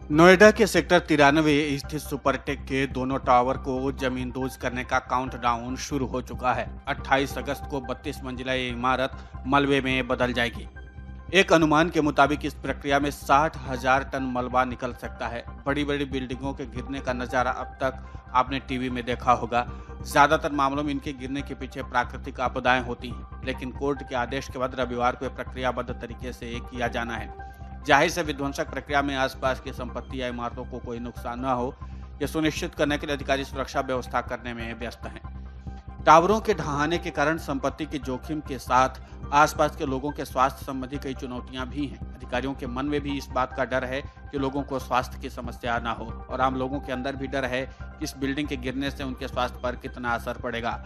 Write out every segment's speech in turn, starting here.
नोएडा के सेक्टर 93 स्थित सुपरटेक के दोनों टावर को जमींदोज करने का काउंटडाउन शुरू हो चुका है। 28 अगस्त को 32 मंजिला ये इमारत मलबे में बदल जाएगी। एक अनुमान के मुताबिक इस प्रक्रिया में 60,000 टन मलबा निकल सकता है। बड़ी बड़ी बिल्डिंगों के गिरने का नजारा अब तक आपने टीवी में देखा होगा। ज्यादातर मामलों में इनके गिरने के पीछे प्राकृतिक आपदाएं होती हैं, लेकिन कोर्ट के आदेश के बाद रविवार को यह प्रक्रियाबद्ध तरीके से किया जाना है। जाहिर से विध्वंसक प्रक्रिया में आसपास की संपत्ति या इमारतों को कोई नुकसान न हो, यह सुनिश्चित करने के लिए अधिकारी सुरक्षा व्यवस्था करने में व्यस्त हैं। टावरों के ढहाने के कारण संपत्ति के जोखिम के साथ आसपास के लोगों के स्वास्थ्य संबंधी कई चुनौतियां भी हैं। अधिकारियों के मन में भी इस बात का डर है कि लोगों को स्वास्थ्य की समस्या न हो, और आम लोगों के अंदर भी डर है कि इस बिल्डिंग के गिरने से उनके स्वास्थ्य पर कितना असर पड़ेगा।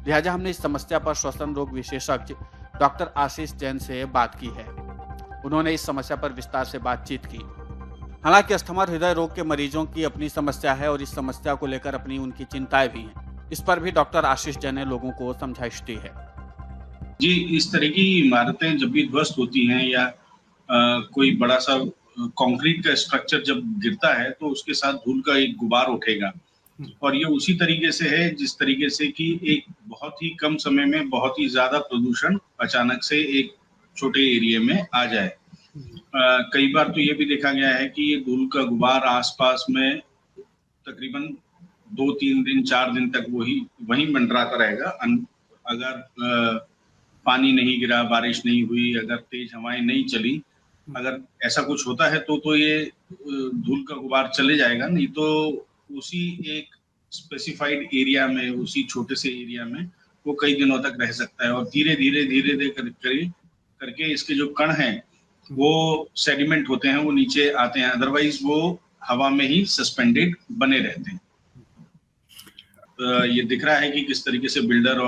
लिहाजा हमने इस समस्या पर श्वसन रोग विशेषज्ञ डॉक्टर आशीष जैन से बात की है। उन्होंने इस समस्या पर विस्तार से बातचीत की। हालांकि अस्थमा और हृदय रोग के मरीजों की अपनी समस्या है और इस समस्या को लेकर अपनी उनकी चिंताएं भी हैं। इस पर भी डॉक्टर आशीष जैन ने लोगों को समझाइश दी है। जी, इस तरह की इमारतें जब भी ध्वस्त होती हैं या कोई बड़ा सा कंक्रीट का स्ट्रक्चर जब गिरता है तो उसके साथ धूल का एक गुबार उठेगा, और ये उसी तरीके से है जिस तरीके से कि एक बहुत ही कम समय में बहुत ही ज्यादा प्रदूषण अचानक से एक छोटे एरिया में आ जाए। कई बार तो ये भी देखा गया है कि ये धूल का गुबार आसपास में तकरीबन 2-3 दिन 4 दिन तक वही मंडराता रहेगा। अगर पानी नहीं गिरा, बारिश नहीं हुई, अगर तेज हवाएं नहीं चली, अगर ऐसा कुछ होता है तो ये धूल का गुबार चले जाएगा, नहीं तो उसी एक स्पेसिफाइड एरिया में, उसी छोटे से एरिया में वो कई दिनों तक रह सकता है, और धीरे धीरे करके इसके जो कण हैं वो सेडिमेंट होते हैं, वो नीचे आते हैं, अदरवाइज वो हवा में ही सस्पेंडेड बने रहते हैं। ये दिख रहा है कि किस तरीके से बिल्डर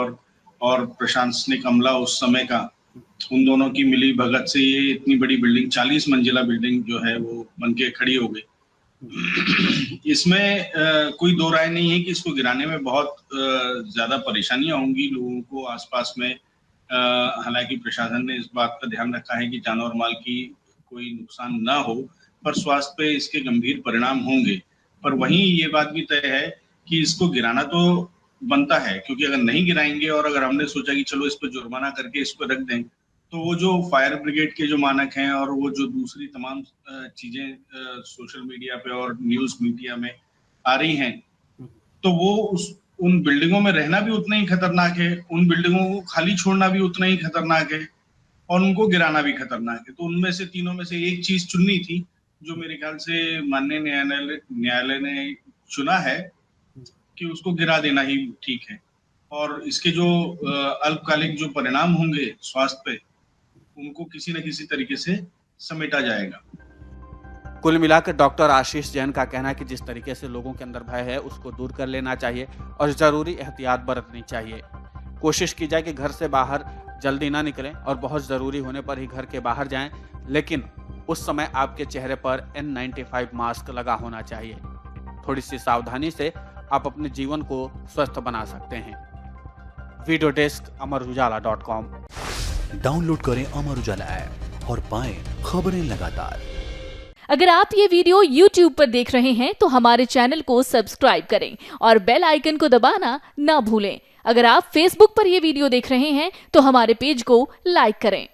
और प्रशासनिक अमला उस समय का, उन दोनों की मिली भगत से ये इतनी बड़ी बिल्डिंग, 40 मंजिला बिल्डिंग जो है वो बनके खड़ी हो गई। इसमें कोई दो राय नहीं है कि इसको गिराने में बहुत ज्यादा परेशानियां होंगी लोगों को आसपास में। हालांकि प्रशासन ने इस बात का ध्यान रखा है कि जानवर माल की कोई नुकसान ना हो, पर स्वास्थ्य पे इसके गंभीर परिणाम होंगे। पर वहीं ये बात भी तय है कि इसको गिराना तो बनता है, क्योंकि अगर नहीं गिराएंगे और अगर हमने सोचा कि चलो इस पर जुर्माना करके इसको रख दें, तो वो जो फायर ब्रिगेड के जो मानक हैं और वो जो दूसरी तमाम चीजें सोशल मीडिया पे और न्यूज मीडिया में आ रही हैं, तो वो उन बिल्डिंगों में रहना भी उतना ही खतरनाक है, उन बिल्डिंगों को खाली छोड़ना भी उतना ही खतरनाक है, और उनको गिराना भी खतरनाक है। तो उनमें से तीनों में से एक चीज चुननी थी, जो मेरे ख्याल से माननीय न्यायालय ने चुना है कि उसको गिरा देना ही ठीक है, और इसके जो अल्पकालिक जो परिणाम होंगे स्वास्थ्य पे, उनको किसी न किसी तरीके से समेटा जाएगा। कुल मिलाकर डॉक्टर आशीष जैन का कहना है कि जिस तरीके से लोगों के अंदर भय है उसको दूर कर लेना चाहिए और जरूरी एहतियात बरतनी चाहिए। कोशिश की जाए कि घर से बाहर जल्दी ना निकलें और बहुत जरूरी होने पर ही घर के बाहर जाएं, लेकिन उस समय आपके चेहरे पर N95 मास्क लगा होना चाहिए। थोड़ी सी सावधानी से आप अपने जीवन को स्वस्थ बना सकते हैं। Video desk अमरउजाला.com। डाउनलोड करें अमर उजाला ऐप और पाएं खबरें लगातार। अगर आप ये वीडियो YouTube पर देख रहे हैं तो हमारे चैनल को सब्सक्राइब करें और बेल आइकन को दबाना ना भूलें। अगर आप Facebook पर ये वीडियो देख रहे हैं तो हमारे पेज को लाइक करें।